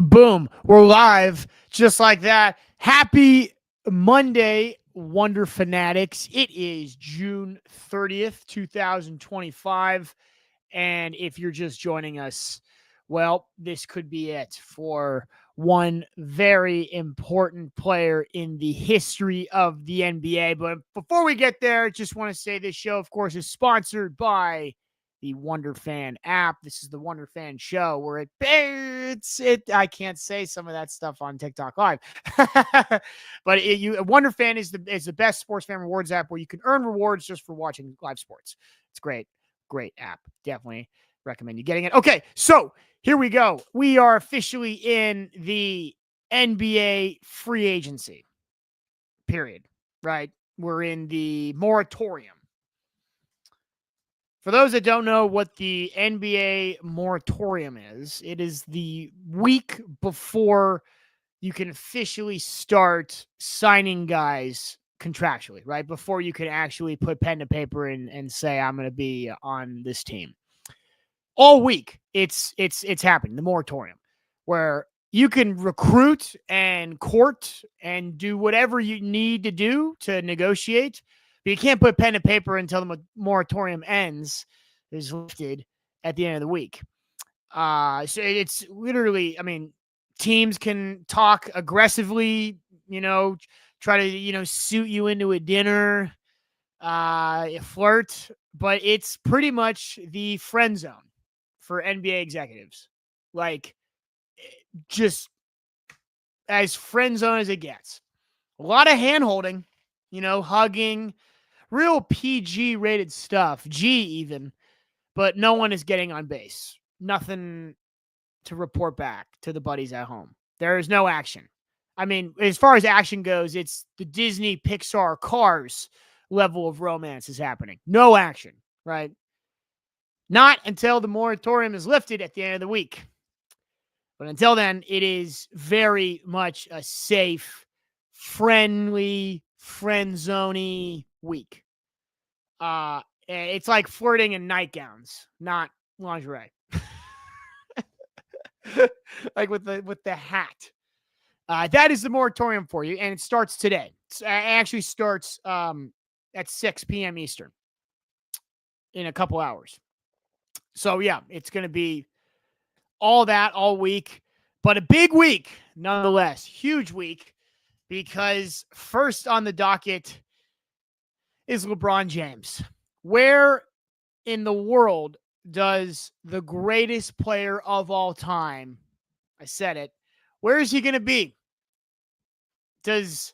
Boom. We're live just like that. Happy Monday, Wonder Fanatics. It is June 30th, 2025. And if you're just joining us, well, this could be it for one very important player in the history of the NBA. But before we get there, just want to say this show, of course, is sponsored by the Wunderfan app. This is the Wunderfan show where I can't say some of that stuff on TikTok Live. But Wunderfan is the best sports fan rewards app where you can earn rewards just for watching live sports. It's great. Great app. Definitely recommend you getting it. Okay, so here we go. We are officially in the NBA free agency period, right? We're in the moratorium. For those that don't know what the NBA moratorium is, it is the week before you can officially start signing guys contractually, right? Before you can actually put pen to paper and say, I'm going to be on this team. All week, it's happening, the moratorium, where you can recruit and court and do whatever you need to do to negotiate, but you can't put pen to paper until the moratorium ends, is lifted at the end of the week. So it's literally, I mean, teams can talk aggressively, try to, suit you into a dinner, flirt, but it's pretty much the friend zone for NBA executives. Like, just as friend zone as it gets. A lot of hand holding, hugging, real PG rated stuff, G even, but no one is getting on base. Nothing to report back to the buddies at home. There is no action. I mean, as far as action goes, it's the Disney Pixar Cars level of romance is happening. No action, right? Not until the moratorium is lifted at the end of the week. But until then, it is very much a safe, friendly, friend-zone-y week. It's like flirting in nightgowns, not lingerie. Like with the hat. That is the moratorium for you, and it starts today. It actually starts at 6 p.m. Eastern in a couple hours. So, yeah, it's going to be all that all week, but a big week nonetheless. Huge week, because first on the docket is LeBron James. Where in the world does the greatest player of all time, I said it, where is he going to be? Does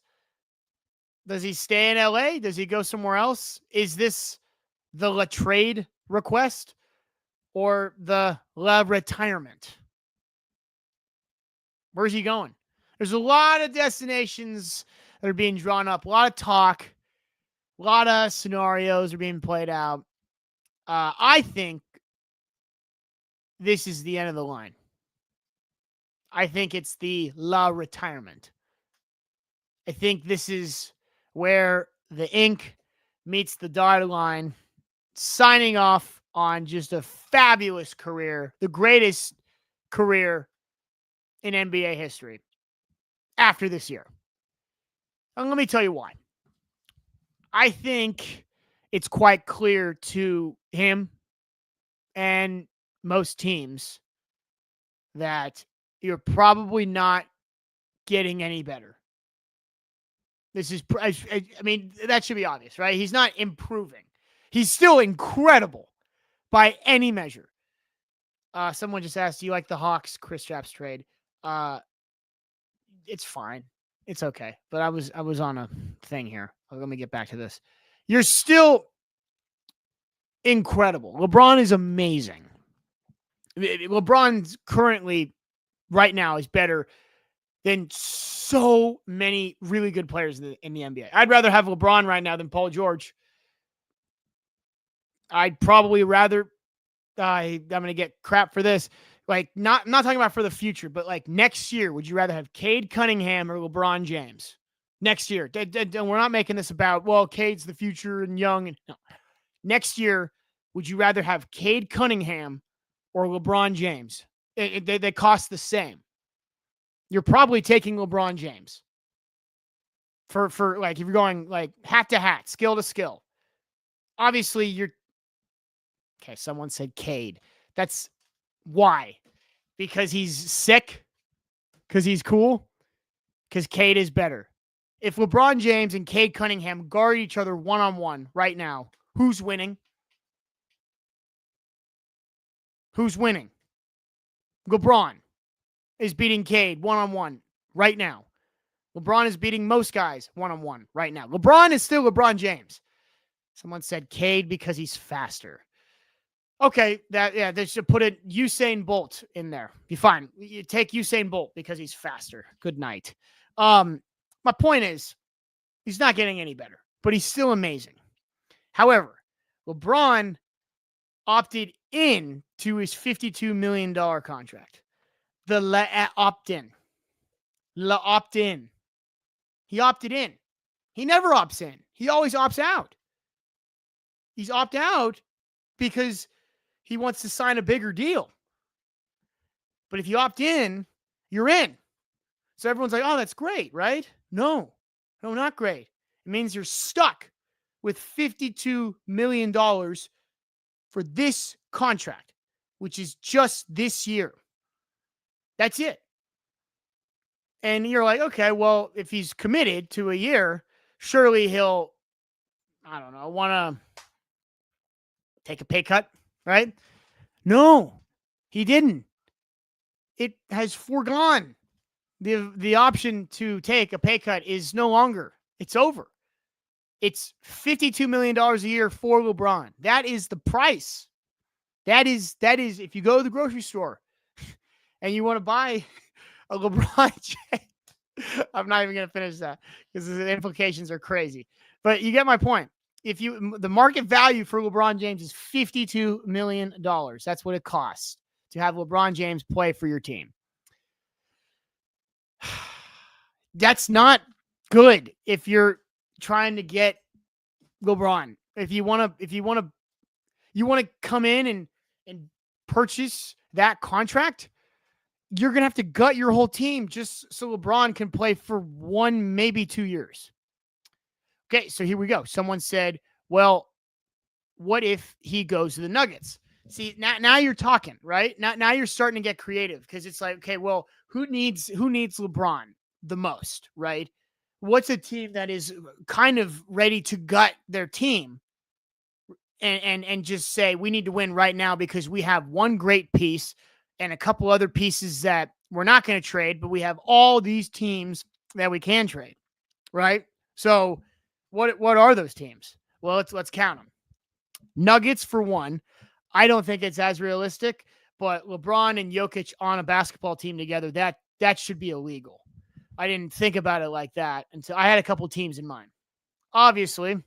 he stay in LA? Does he go somewhere else? Is this the La trade request or the La retirement? Where's he going? There's a lot of destinations that are being drawn up, a lot of talk, a lot of scenarios are being played out. I think this is the end of the line. I think it's the La retirement. I think this is where the ink meets the dotted line, signing off on just a fabulous career, the greatest career in NBA history after this year. And let me tell you why. I think it's quite clear to him and most teams that you're probably not getting any better. This is, I mean, that should be obvious, right? He's not improving. He's still incredible by any measure. Someone just asked, do you like the Hawks Chris Stapps trade? It's fine. It's okay. But I was on a thing here. Let me get back to this. You're still incredible. LeBron is amazing. LeBron's currently, right now, is better than so many really good players in the NBA. I'd rather have LeBron right now than Paul George. I'd probably rather, I'm going to get crap for this. Like, I'm not talking about for the future, but like next year, would you rather have Cade Cunningham or LeBron James? Next year. We're not making this about, well, Cade's the future and young. No. Next year, would you rather have Cade Cunningham or LeBron James? They cost the same. you're probably taking LeBron James. For like, if you're going like hat to hat, skill to skill. Obviously, you're okay. Someone said Cade. That's why. Because he's sick. Because he's cool. Because Cade is better. If LeBron James and Cade Cunningham guard each other one-on-one right now, who's winning? Who's winning? LeBron is beating Cade one-on-one right now. LeBron is beating most guys one-on-one right now. LeBron is still LeBron James. Someone said Cade because he's faster. Okay, they should put it Usain Bolt in there. Be fine. You take Usain Bolt because he's faster. Good night. My point is, he's not getting any better, but he's still amazing. However, LeBron opted in to his $52 million contract. The opt-in. Opt-in. He opted in. He never opts in. He always opts out. He's opt out because he wants to sign a bigger deal. But if you opt in, you're in. So everyone's like, oh, that's great, right? No, not great. It means you're stuck with $52 million for this contract, which is just this year. That's it. And you're like, okay, well, if he's committed to a year, surely he'll, I don't know, want to take a pay cut, right? No, he didn't. It has foregone. The option to take a pay cut is no longer. It's over. It's $52 million a year for LeBron. That is the price. That is if you go to the grocery store and you want to buy a LeBron James. I'm not even going to finish that because the implications are crazy. But you get my point. The market value for LeBron James is $52 million. That's what it costs to have LeBron James play for your team. That's not good if you're trying to get LeBron. If you want to come in and purchase that contract, you're going to have to gut your whole team just so LeBron can play for 1, maybe 2 years. Okay, so here we go. Someone said, well, what if he goes to the Nuggets? See, now you're talking, right? Now you're starting to get creative because it's like, okay, well, who needs LeBron the most, right? What's a team that is kind of ready to gut their team and just say, we need to win right now because we have one great piece and a couple other pieces that we're not going to trade, but we have all these teams that we can trade, right? So what are those teams? Well, let's count them. Nuggets for one. I don't think it's as realistic, but LeBron and Jokic on a basketball team together, that should be illegal. I didn't think about it like that until I had a couple teams in mind. Obviously,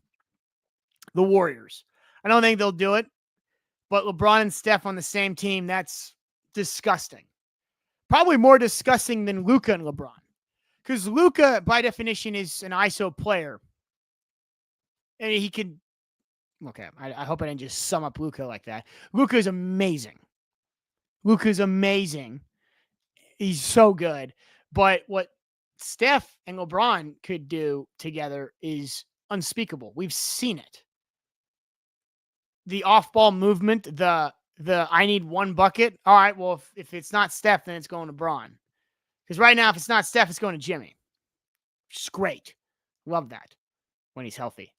the Warriors. I don't think they'll do it, but LeBron and Steph on the same team, that's disgusting. Probably more disgusting than Luka and LeBron. Because Luka, by definition, is an ISO player. And he can... Okay, I hope I didn't just sum up Luka like that. Luka is amazing. He's so good. But what Steph and LeBron could do together is unspeakable. We've seen it. The off-ball movement, the I need one bucket. All right, well, if it's not Steph, then it's going to LeBron. Because right now, if it's not Steph, it's going to Jimmy. Which is great. Love that when he's healthy.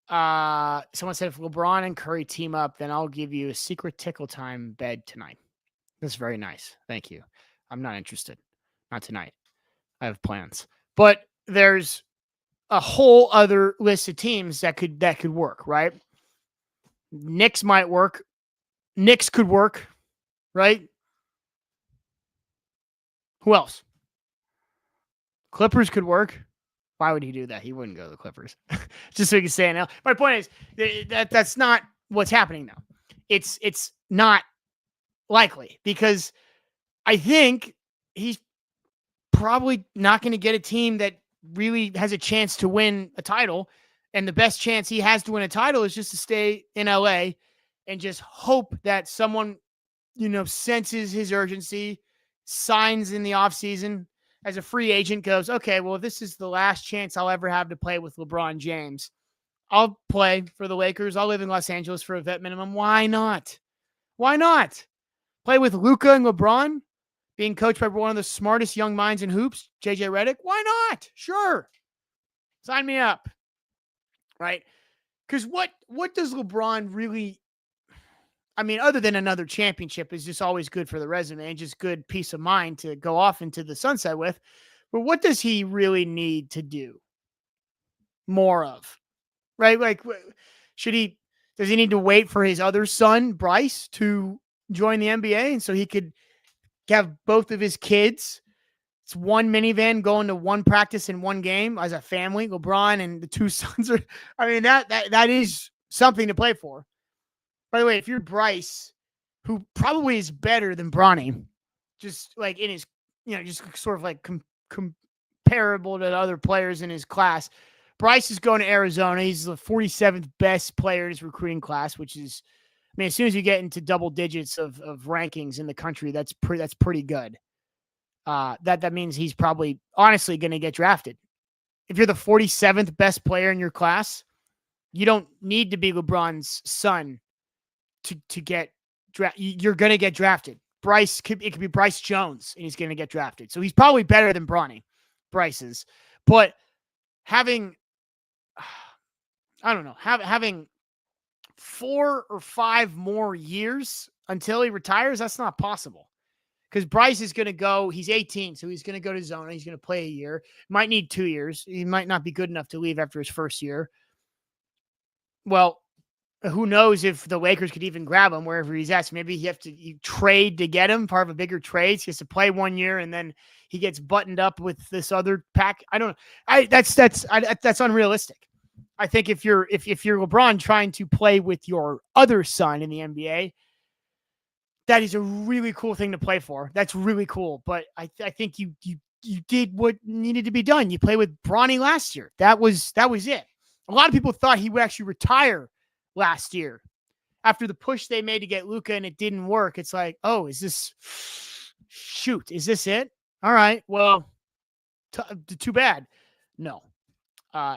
Someone said if LeBron and Curry team up, then I'll give you a secret tickle time bed tonight. That's very nice. Thank you. I'm not interested. Not tonight. I have plans. But there's a whole other list of teams that could work, right? Knicks might work. Knicks could work, right? Who else? Clippers could work. Why would he do that? He wouldn't go to the Clippers. Just so he can stay in L. My point is that's not what's happening now. It's not likely because I think he's probably not going to get a team that really has a chance to win a title. And the best chance he has to win a title is just to stay in LA and just hope that someone, senses his urgency signs in the offseason as a free agent, goes, okay, well, this is the last chance I'll ever have to play with LeBron James. I'll play for the Lakers. I'll live in Los Angeles for a vet minimum. Why not? Why not? Play with Luka and LeBron, being coached by one of the smartest young minds in hoops, JJ Redick. Why not? Sure. Sign me up. Right? Because what does LeBron really, I mean, other than another championship, is just always good for the resume and just good peace of mind to go off into the sunset with. But what does he really need to do more of? Right? Like, does he need to wait for his other son, Bryce, to join the NBA? And so he could have both of his kids. It's one minivan going to one practice in one game as a family. LeBron and the two sons are, I mean, that is something to play for. By the way, if you're Bryce, who probably is better than Bronny, just like in his, just sort of like comparable to the other players in his class, Bryce is going to Arizona. He's the 47th best player in his recruiting class, which is, I mean, as soon as you get into double digits of rankings in the country, that's pretty good. That means he's probably honestly going to get drafted. If you're the 47th best player in your class, you don't need to be LeBron's son to get drafted. You're going to get drafted. It could be Bryce Jones, and he's going to get drafted. So he's probably better than Bryce is. But having 4 or 5 more years until he retires, that's not possible. Because Bryce is going to go, he's 18, so he's going to go to Zona. He's going to play a year. Might need 2 years. He might not be good enough to leave after his first year. Well, who knows if the Lakers could even grab him wherever he's at. So maybe you trade to get him, part of a bigger trade. So he has to play 1 year, and then he gets buttoned up with this other pack. I don't know. That's unrealistic. I think if you're LeBron trying to play with your other son in the NBA, that is a really cool thing to play for. That's really cool. But I think you did what needed to be done. You played with Bronny last year. That was it. A lot of people thought he would actually retire last year after the push they made to get Luka, and it didn't work. It's like, oh, is this it? All right. Well, too bad. No,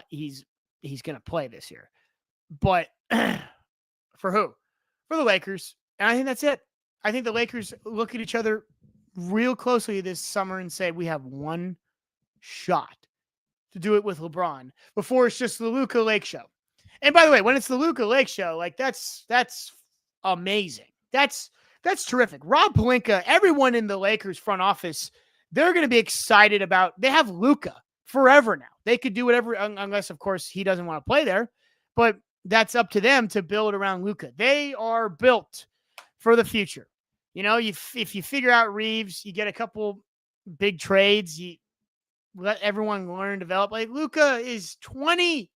he's going to play this year, but for who? For the Lakers. And I think that's it. I think the Lakers look at each other real closely this summer and say, we have one shot to do it with LeBron before it's just the Luka Lake show. And by the way, when it's the Luka Lake show, like that's amazing. That's terrific. Rob Pelinka, everyone in the Lakers front office, they're going to be excited about, they have Luka forever now. They could do whatever, unless of course he doesn't want to play there, but that's up to them to build around Luka. They are built for the future. If you figure out Reeves, you get a couple big trades, you let everyone learn and develop. Like Luka is 25.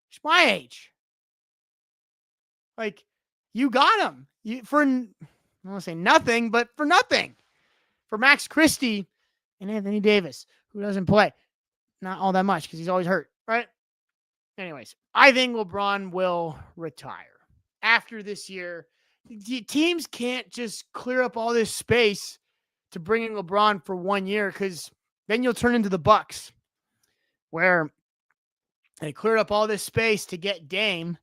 He's my age. Like, you got him. I don't want to say nothing, but for nothing. For Max Christie and Anthony Davis, who doesn't play. Not all that much because he's always hurt, right? Anyways, I think LeBron will retire after this year. Teams can't just clear up all this space to bring in LeBron for 1 year, because then you'll turn into the Bucks, where they cleared up all this space to get Dame,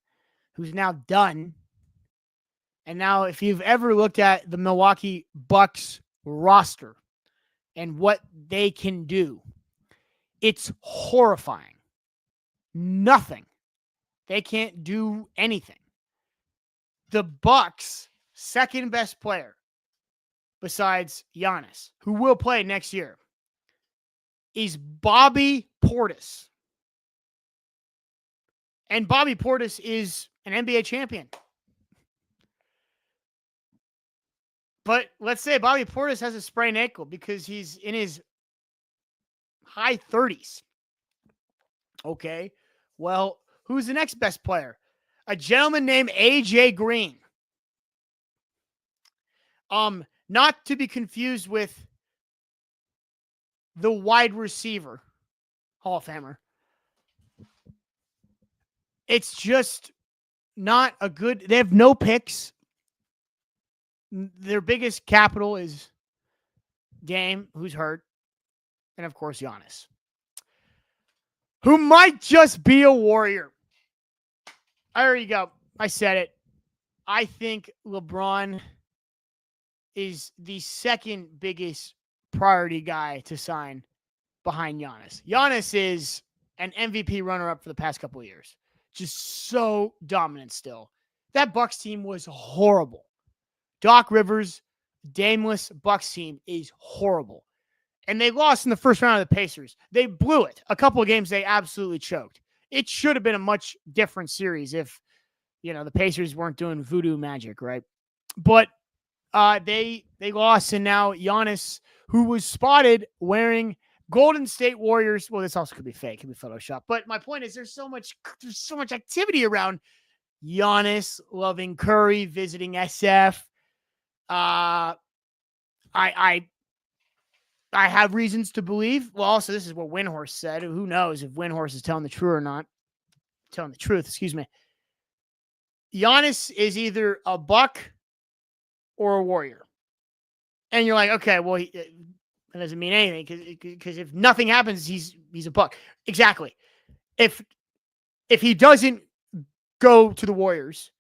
who's now done. And now if you've ever looked at the Milwaukee Bucks roster and what they can do, it's horrifying. Nothing. They can't do anything. The Bucks' second best player, besides Giannis, who will play next year, is Bobby Portis. And Bobby Portis is an NBA champion. But let's say Bobby Portis has a sprained ankle because he's in his high 30s. Okay, well, who's the next best player? A gentleman named AJ Green. Not to be confused with the wide receiver, Hall of Famer. It's just not a good, they have no picks. Their biggest capital is Dame, who's hurt, and of course Giannis, who might just be a Warrior. There you go. I said it. I think LeBron is the second biggest priority guy to sign behind Giannis. Giannis is an MVP runner-up for the past couple of years. Just so dominant still. That Bucks team was horrible. Doc Rivers, Dameless Bucks team is horrible. And they lost in the first round of the Pacers. They blew it. A couple of games they absolutely choked. It should have been a much different series if, the Pacers weren't doing voodoo magic, right? But they lost, and now Giannis, who was spotted wearing Golden State Warriors. Well, this also could be fake, could be Photoshop. But my point is, there's so much activity around Giannis loving Curry, visiting SF. I have reasons to believe. Well, also, this is what Windhorse said. Who knows if Windhorse is telling the truth or not? Telling the truth, excuse me. Giannis is either a Buck or a Warrior. And you're like, okay, well, that doesn't mean anything because if nothing happens, he's a Buck. Exactly. If he doesn't go to the Warriors,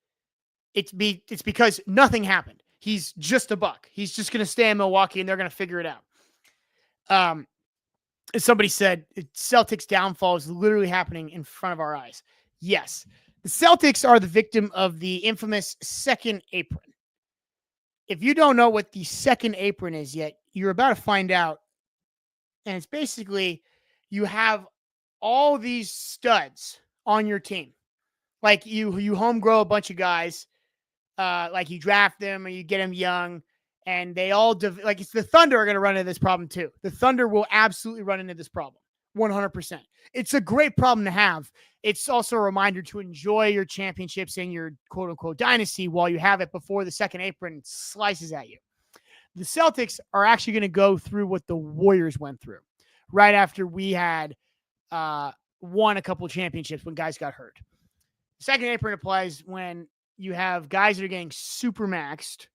it's because nothing happened. He's just a Buck. He's just going to stay in Milwaukee, and they're going to figure it out. Somebody said Celtics downfall is literally happening in front of our eyes. Yes. The Celtics are the victim of the infamous second apron. If you don't know what the second apron is yet, you're about to find out. And it's basically you have all these studs on your team. Like you home grow a bunch of guys, like you draft them or you get them young, and they all it's the Thunder are going to run into this problem too. The Thunder will absolutely run into this problem, 100%. It's a great problem to have. It's also a reminder to enjoy your championships and your quote unquote dynasty while you have it before the second apron slices at you. The Celtics are actually going to go through what the Warriors went through right after we had won a couple of championships when guys got hurt. The second apron applies when you have guys that are getting super maxed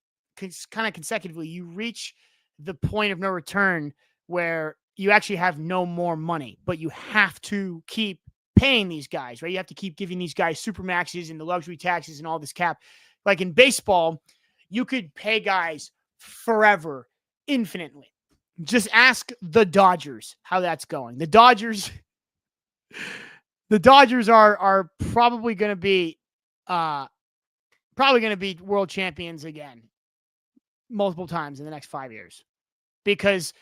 kind of consecutively. You reach the point of no return where you actually have no more money, but you have to keep paying these guys, right? You have to keep giving these guys super maxes and the luxury taxes and all this cap. Like in baseball, you could pay guys forever, infinitely. Just ask the Dodgers how that's going. The Dodgers are probably going to be world champions again multiple times in the next 5 years because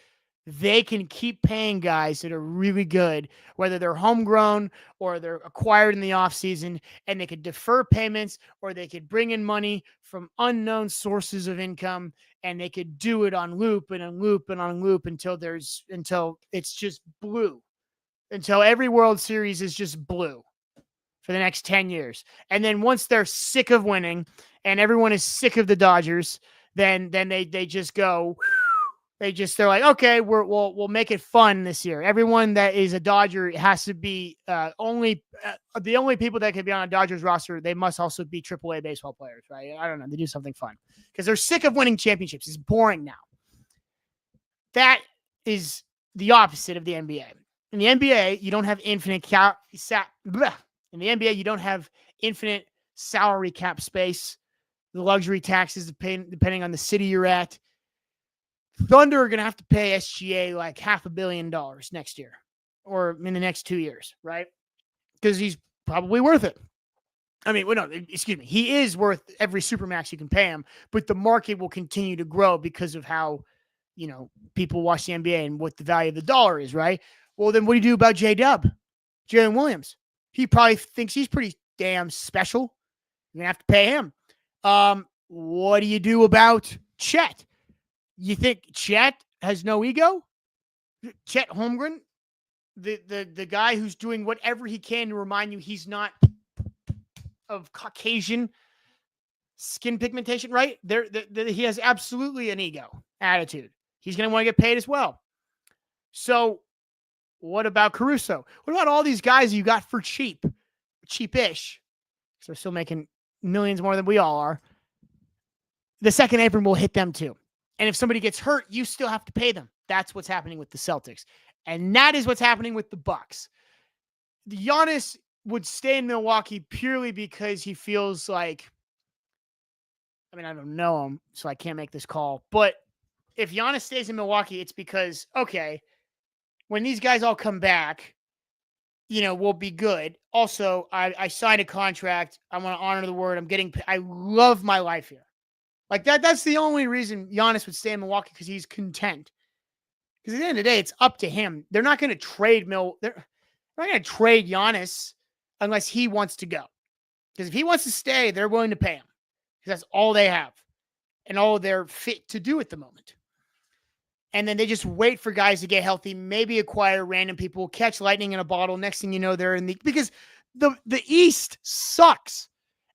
they can keep paying guys that are really good, whether they're homegrown or they're acquired in the offseason, and they could defer payments or they could bring in money from unknown sources of income, and they could do it on loop and on loop and on loop until it's just blue, until every World Series is just blue for the next 10 years. And then once they're sick of winning and everyone is sick of the Dodgers, then they just go, they're like, okay, we'll make it fun this year. Everyone that is a Dodger has to be the only people that can be on a Dodgers roster. They must also be AAA baseball players, right? I don't know. They do something fun because they're sick of winning championships. It's boring now. That is the opposite of the NBA. In the NBA, you don't have infinite In the NBA, you don't have infinite salary cap space. The luxury taxes depending on the city you're at. Thunder are going to have to pay SGA like $500 million next year or in the next 2 years, right? Because he's probably worth it. I mean, well, no, excuse me. He is worth every supermax you can pay him, but the market will continue to grow because of how, people watch the NBA and what the value of the dollar is, right? Well, then what do you do about J-Dub, Jalen Williams? He probably thinks he's pretty damn special. You're going to have to pay him. What do you do about Chet? You think Chet has no ego? Chet Holmgren, the guy who's doing whatever he can to remind you he's not of Caucasian skin pigmentation, right? He has absolutely an ego attitude. He's going to want to get paid as well. So what about Caruso? What about all these guys you got for cheapish? So they're still making millions more than we all are. the second apron will hit them too. And if somebody gets hurt, you still have to pay them. That's what's happening with the Celtics. And that is what's happening with the Bucks. Giannis would stay in Milwaukee purely because he feels like, I mean, I don't know him, so I can't make this call. But if Giannis stays in Milwaukee, it's because, okay, when these guys all come back, we'll be good. Also, I signed a contract. I want to honor the word. I love my life here. Like that's the only reason Giannis would stay in Milwaukee, because he's content. Because at the end of the day, it's up to him. They're not going to trade They're not going to trade Giannis unless he wants to go. Because if he wants to stay, they're willing to pay him. Because that's all they have and all they're fit to do at the moment. And then they just wait for guys to get healthy, maybe acquire random people, catch lightning in a bottle. Next thing you know, they're in because the East sucks.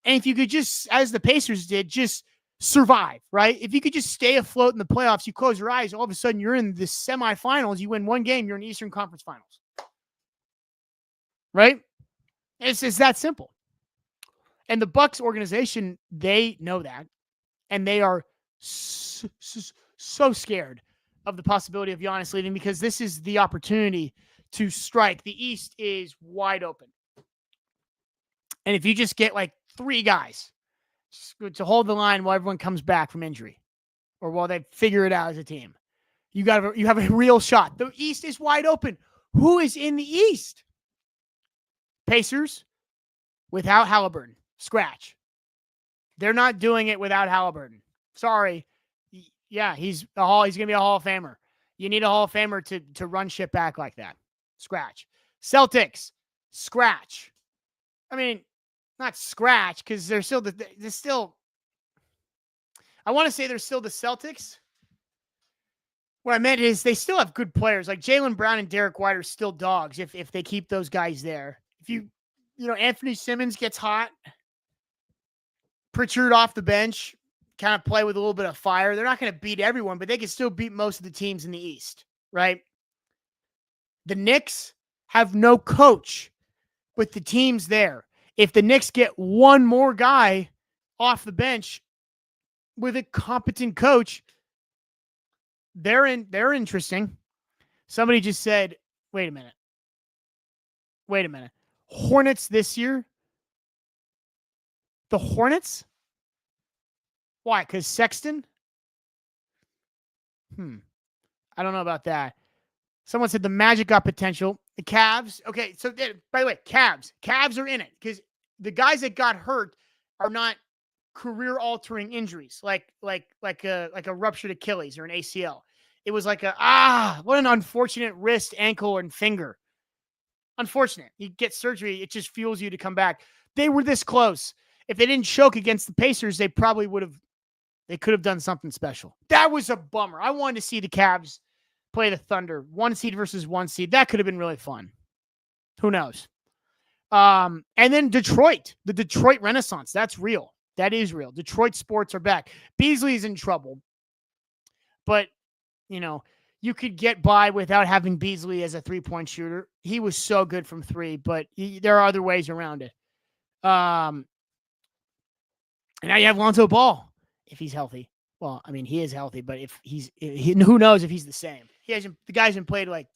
And if you could just, as the Pacers did, just survive, right? If you could just stay afloat in the playoffs, you close your eyes, all of a sudden you're in the semifinals, you win one game, you're in the Eastern Conference Finals. Right? It's that simple. And the Bucks organization, they know that. And they are so scared of the possibility of Giannis leaving, because this is the opportunity to strike. The East is wide open. And if you just get like 3 guys to hold the line while everyone comes back from injury, or while they figure it out as a team, you have a real shot. The East is wide open. Who is in the East? Pacers without Halliburton. Scratch. They're not doing it without Halliburton. Sorry. Yeah, he's going to be a Hall of Famer. You need a Hall of Famer to run shit back like that. Scratch. Celtics. Scratch. I mean, not scratch, because they're still, I want to say they're still the Celtics. What I meant is they still have good players. Like Jaylen Brown and Derek White are still dogs if they keep those guys there. If Anthony Simmons gets hot, Pritchard off the bench, kind of play with a little bit of fire. They're not going to beat everyone, but they can still beat most of the teams in the East, right? The Knicks have no coach with the teams there. If the Knicks get one more guy off the bench with a competent coach, they're interesting. Somebody just said, wait a minute. Hornets this year? The Hornets? Why? Because Sexton? I don't know about that. Someone said the Magic got potential. The Cavs. Okay, so by the way, Cavs are in it, because the guys that got hurt are not career-altering injuries like a ruptured Achilles or an ACL. It was like what an unfortunate wrist, ankle, and finger. Unfortunate. You get surgery, it just fuels you to come back. They were this close. If they didn't choke against the Pacers, they probably could have done something special. That was a bummer. I wanted to see the Cavs play the Thunder, 1 seed versus 1 seed. That could have been really fun. Who knows? And then Detroit, the Detroit Renaissance. That's real. That is real. Detroit sports are back. Beasley's in trouble, but you could get by without having Beasley as a 3-point shooter. He was so good from 3, but there are other ways around it. And now you have Lonzo Ball, if he's healthy. Well, I mean, he is healthy, but if who knows if he's the same. The guy hasn't played like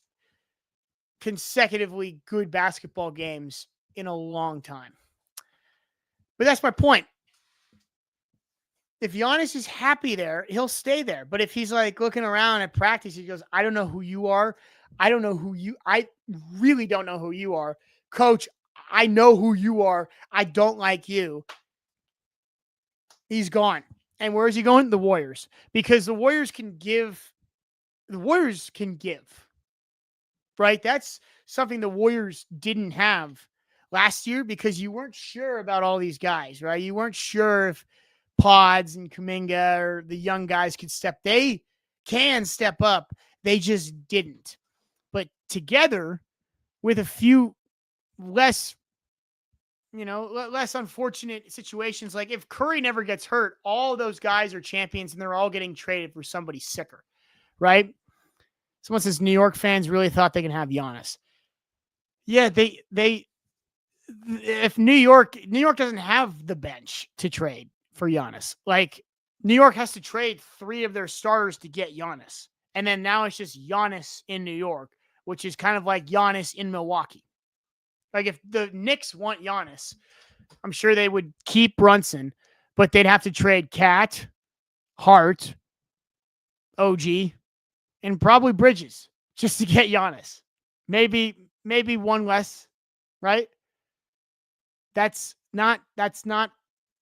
consecutively good basketball games in a long time. But that's my point. If Giannis is happy there, he'll stay there. But if he's like looking around at practice, he goes, I don't know who you are. I really don't know who you are. Coach, I know who you are. I don't like you. He's gone. And where is he going? The Warriors. Because the Warriors can give. Right? That's something the Warriors didn't have last year, because you weren't sure about all these guys, right? You weren't sure if Pods and Kuminga or the young guys could step. They can step up. They just didn't. But together with a few less unfortunate situations, like if Curry never gets hurt, all those guys are champions and they're all getting traded for somebody sicker, right? Someone says New York fans really thought they can have Giannis. Yeah, if New York doesn't have the bench to trade for Giannis. Like, New York has to trade 3 of their starters to get Giannis. And then now it's just Giannis in New York, which is kind of like Giannis in Milwaukee. Like if the Knicks want Giannis, I'm sure they would keep Brunson, but they'd have to trade Cat, Hart, OG, and probably Bridges just to get Giannis. Maybe one less, right? That's not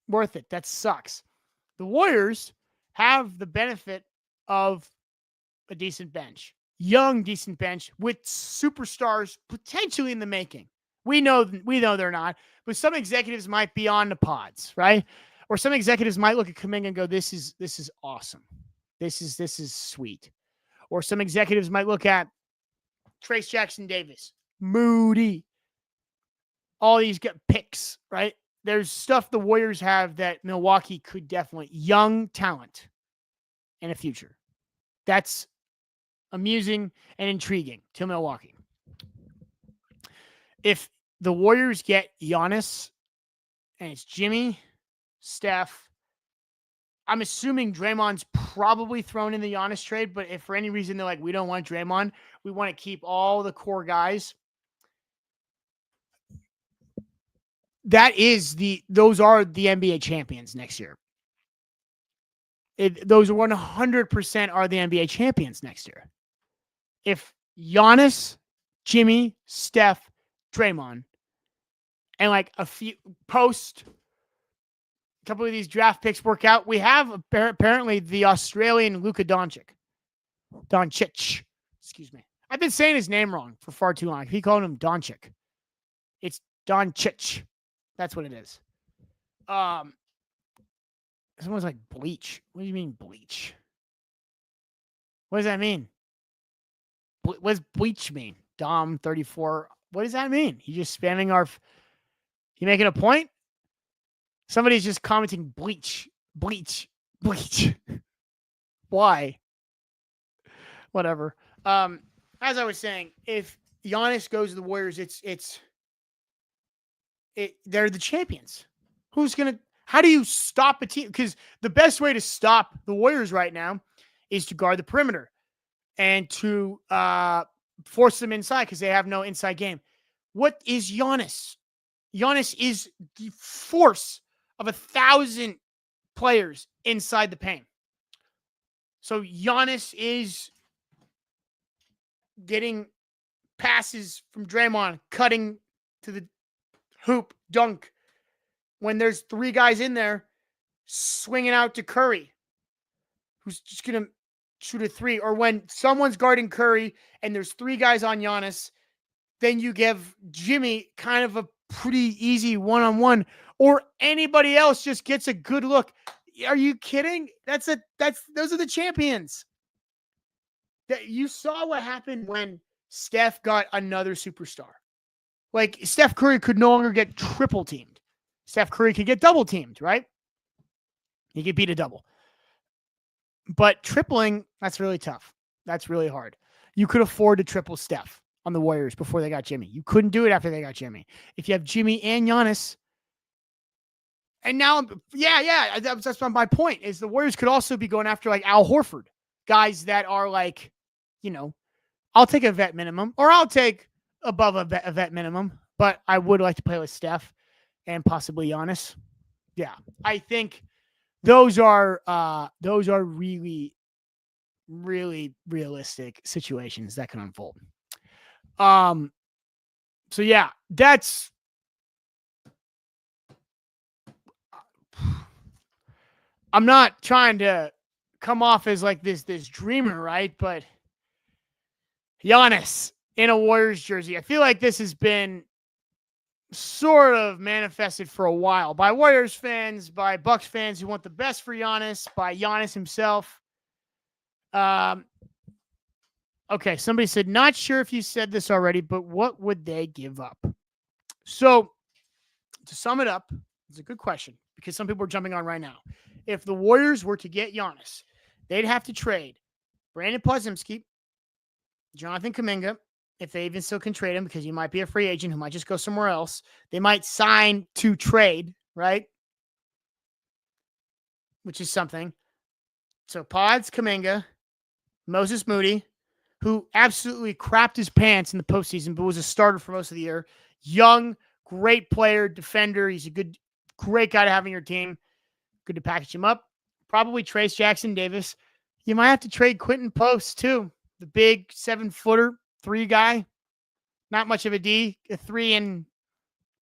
worth it. That sucks. The Warriors have the benefit of a decent bench, young decent bench with superstars potentially in the making. We know they're not, but some executives might be on the pods, right? Or some executives might look at Kuminga and go, "This is awesome. This is sweet." Or some executives might look at Trace Jackson Davis, Moody, all these get picks, right? There's stuff the Warriors have that Milwaukee could definitely, young talent in the future. That's amusing and intriguing to Milwaukee. If the Warriors get Giannis and it's Jimmy, Steph, I'm assuming Draymond's probably thrown in the Giannis trade, but if for any reason they're like, we don't want Draymond, we want to keep all the core guys. Those are the NBA champions next year. Those 100% are the NBA champions next year. If Giannis, Jimmy, Steph, Draymond, and like a few post a couple of these draft picks work out, we have apparently the Australian Luka Doncic. Excuse me. I've been saying his name wrong for far too long. He called him Doncic. It's Doncic. That's what it is. Someone's like bleach. What do you mean bleach? What does that mean? What does bleach mean? Dom 34. What does that mean? You just spamming our. You making a point? Somebody's just commenting bleach. Why? Whatever. As I was saying, if Giannis goes to the Warriors, they're the champions. How do you stop a team? Because the best way to stop the Warriors right now is to guard the perimeter and to force them inside because they have no inside game. What is Giannis? Giannis is the force of 1,000 players inside the paint. So Giannis is getting passes from Draymond, cutting to the hoop, dunk. When there's 3 guys in there, swinging out to Curry, who's just going to shoot a 3. Or when someone's guarding Curry and there's 3 guys on Giannis, then you give Jimmy kind of a pretty easy one-on-one, or anybody else just gets a good look. Are you kidding? Those are the champions. You saw what happened when Steph got another superstar. Like Steph Curry could no longer get triple teamed. Steph Curry could get double teamed, right? He could beat a double. But tripling, that's really tough. That's really hard. You could afford to triple Steph on the Warriors before they got Jimmy. You couldn't do it after they got Jimmy. If you have Jimmy and Giannis, and now, that's my point, is the Warriors could also be going after like Al Horford, guys that are like, I'll take a vet minimum, or I'll take above a vet minimum, but I would like to play with Steph and possibly Giannis. Yeah, I think those are really, really realistic situations that can unfold. So yeah, that's I'm not trying to come off as like this dreamer, right? But Giannis in a Warriors jersey. I feel like this has been sort of manifested for a while by Warriors fans, by Bucks fans who want the best for Giannis, by Giannis himself. Okay, somebody said, not sure if you said this already, but what would they give up? So, to sum it up, it's a good question because some people are jumping on right now. If the Warriors were to get Giannis, they'd have to trade Brandon Podziemski, Jonathan Kuminga, if they even still can trade him because he might be a free agent who might just go somewhere else. They might sign to trade, right? Which is something. So Pods, Kuminga, Moses Moody, who absolutely crapped his pants in the postseason, but was a starter for most of the year. Young, great player, defender. He's a great guy to have on your team. Good to package him up. Probably Trace Jackson Davis. You might have to trade Quentin Post too. The big 7-footer, 3 guy. Not much of a D, a 3 in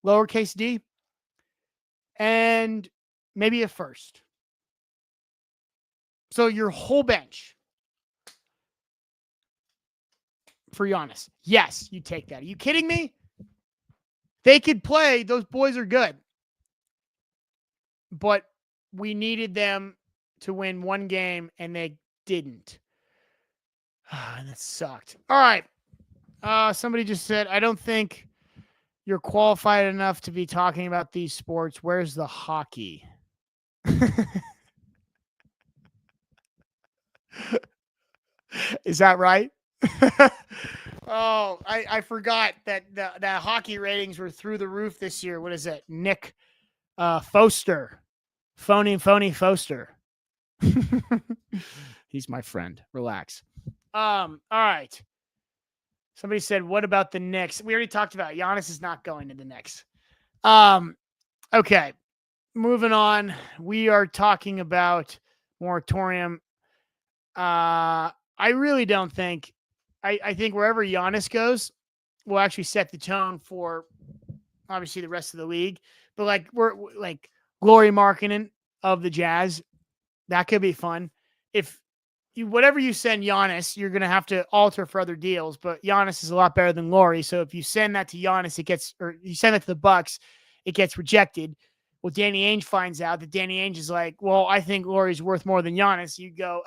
lowercase d. And maybe a first. So your whole bench for Giannis. Yes, you take that. Are you kidding me? They could play. Those boys are good. But we needed them to win one game, and they didn't. And that sucked. All right. Somebody just said, I don't think you're qualified enough to be talking about these sports. Where's the hockey? Is that right? Oh, I forgot that the hockey ratings were through the roof this year. What is it? Nick Foster. Phony Foster. He's my friend. Relax. All right. Somebody said, what about the Knicks? We already talked about it. Giannis is not going to the Knicks. Okay. Moving on. We are talking about moratorium. I really don't think, I think wherever Giannis goes will actually set the tone for obviously the rest of the league. But like we're like Lauri Markkanen of the Jazz, that could be fun. If you whatever you send Giannis, you're gonna have to alter for other deals. But Giannis is a lot better than Lauri, so if you send that to Giannis, it gets, or you send that to the Bucks, it gets rejected. Well, Danny Ainge finds out that Danny Ainge is like, well, I think Lauri's worth more than Giannis. You go,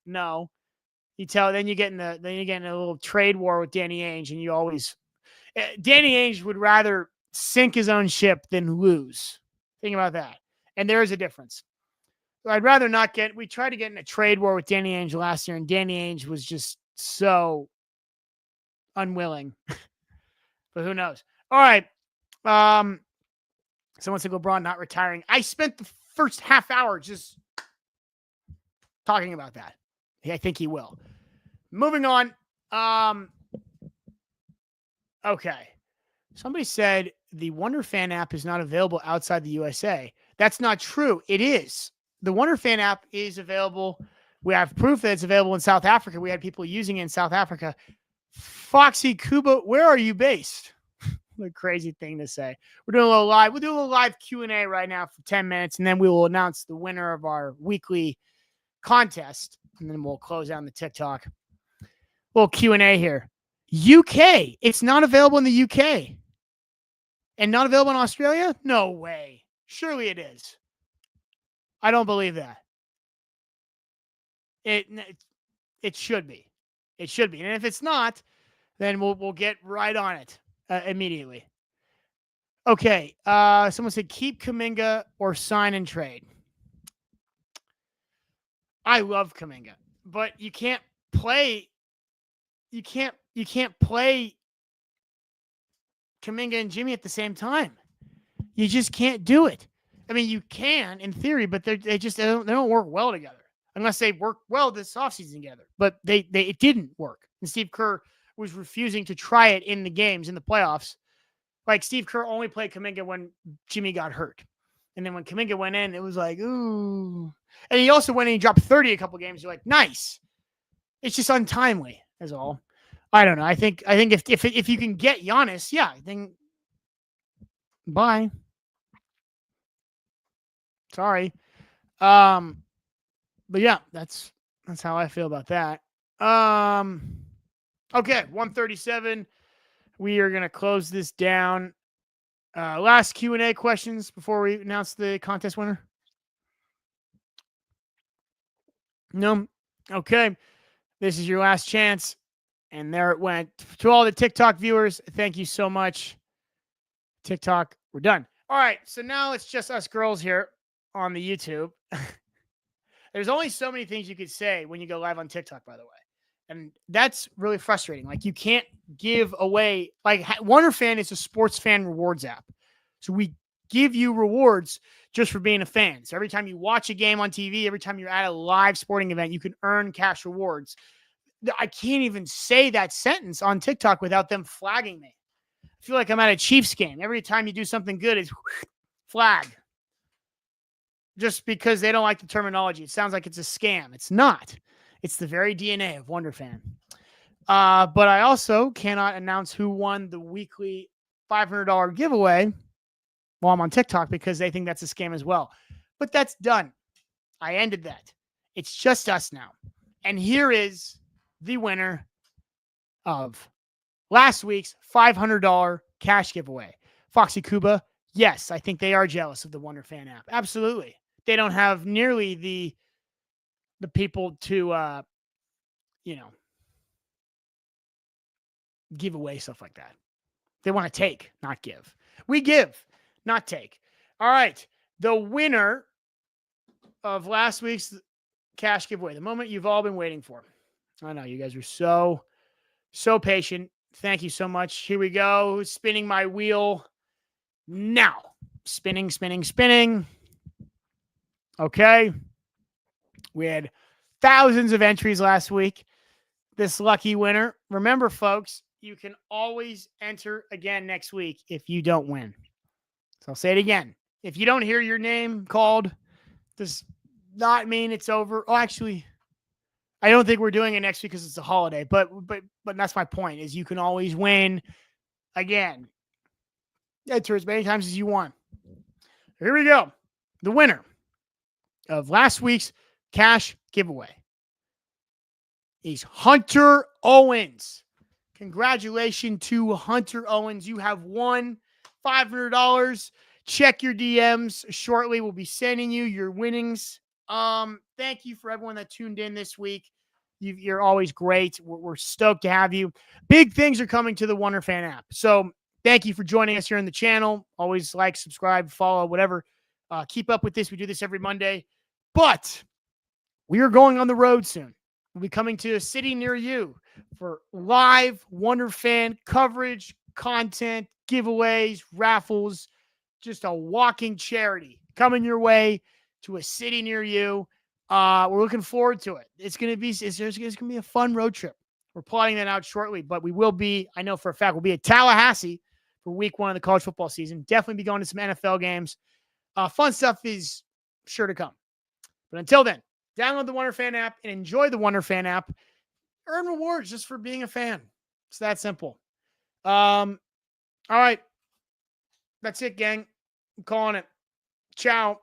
no. Then you get in a little trade war with Danny Ainge, and you always Danny Ainge would rather sink his own ship than lose. Think about that. And there is a difference. I'd rather not we tried to get in a trade war with Danny Ainge last year, and Danny Ainge was just so unwilling. But who knows? All right. Someone said LeBron not retiring. I spent the first half hour just talking about that. I think he will. Moving on. Okay. Somebody said the Wunderfan app is not available outside the USA. That's not true. It is. The Wunderfan app is available. We have proof that it's available in South Africa. We had people using it in South Africa. Foxy Kuba, where are you based? What a crazy thing to say. We're doing a little live. We'll do a little live Q&A right now for 10 minutes, and then we will announce the winner of our weekly contest, and then we'll close down the TikTok. A little Q&A here. UK. It's not available in the UK. And not available in Australia? No way. Surely it is. I don't believe that. It should be. It should be. And if it's not, then we'll get right on it immediately. Okay. Someone said keep Kuminga or sign and trade. I love Kuminga, but you can't play. You can't play Kuminga and Jimmy at the same time. You just can't do it. I mean, you can in theory, but they don't work well together unless they work well this offseason together. But it didn't work. And Steve Kerr was refusing to try it in the games in the playoffs. Like Steve Kerr only played Kuminga when Jimmy got hurt. And then when Kuminga went in, it was like, ooh. And he also went in and dropped 30 a couple games. You're like, nice. It's just untimely, is all. I don't know. I think if you can get Giannis, yeah, then bye. Sorry. But yeah, that's how I feel about that. Okay, 137. We are gonna close this down. Last Q&A questions before we announce the contest winner. No. Okay. This is your last chance. And there it went. To all the TikTok viewers, thank you so much. TikTok, we're done. All right. So now it's just us girls here on the YouTube. There's only so many things you could say when you go live on TikTok, by the way. And that's really frustrating. Like, you can't give away, like, Wunderfan is a sports fan rewards app. So we give you rewards just for being a fan. So every time you watch a game on TV, every time you're at a live sporting event, you can earn cash rewards. I can't even say that sentence on TikTok without them flagging me. I feel like I'm at a Chiefs game. Every time you do something good, it's flag. Just because they don't like the terminology. It sounds like it's a scam. It's not. It's the very DNA of Wunderfan. But I also cannot announce who won the weekly $500 giveaway while I'm on TikTok because they think that's a scam as well. But that's done. I ended that. It's just us now. And here is the winner of last week's $500 cash giveaway. Foxy Cuba, yes, I think they are jealous of the Wunderfan app. Absolutely. They don't have nearly the people to, give away stuff like that. They want to take, not give. We give, not take. All right. The winner of last week's cash giveaway, the moment you've all been waiting for. I know you guys are so patient. Thank you so much. Here we go. Spinning my wheel now. Spinning, spinning, spinning. Okay. We had thousands of entries last week. This lucky winner. Remember, folks, you can always enter again next week if you don't win. So I'll say it again. If you don't hear your name called, does not mean it's over. Oh, actually, I don't think we're doing it next week because it's a holiday. But that's my point, is you can always win again. Enter as many times as you want. Here we go. The winner of last week's cash giveaway is Hunter Owens. Congratulations to Hunter Owens. You have won $500. Check your DMs shortly. We'll be sending you your winnings. Thank you for everyone that tuned in this week. You're always great. We're stoked to have you. Big things are coming to the Wunderfan app. So thank you for joining us here on the channel. Always like, subscribe, follow, whatever. Keep up with this. We do this every Monday. But we are going on the road soon. We'll be coming to a city near you for live Wunderfan coverage, content, giveaways, raffles, just a walking charity coming your way to a city near you. We're looking forward to it. It's going to be a fun road trip. We're plotting that out shortly, but we will be, I know for a fact, we'll be at Tallahassee for week 1 of the college football season. Definitely be going to some NFL games. Fun stuff is sure to come. But until then, download the Wunderfan app and enjoy the Wunderfan app. Earn rewards just for being a fan. It's that simple. All right. That's it, gang. I'm calling it. Ciao.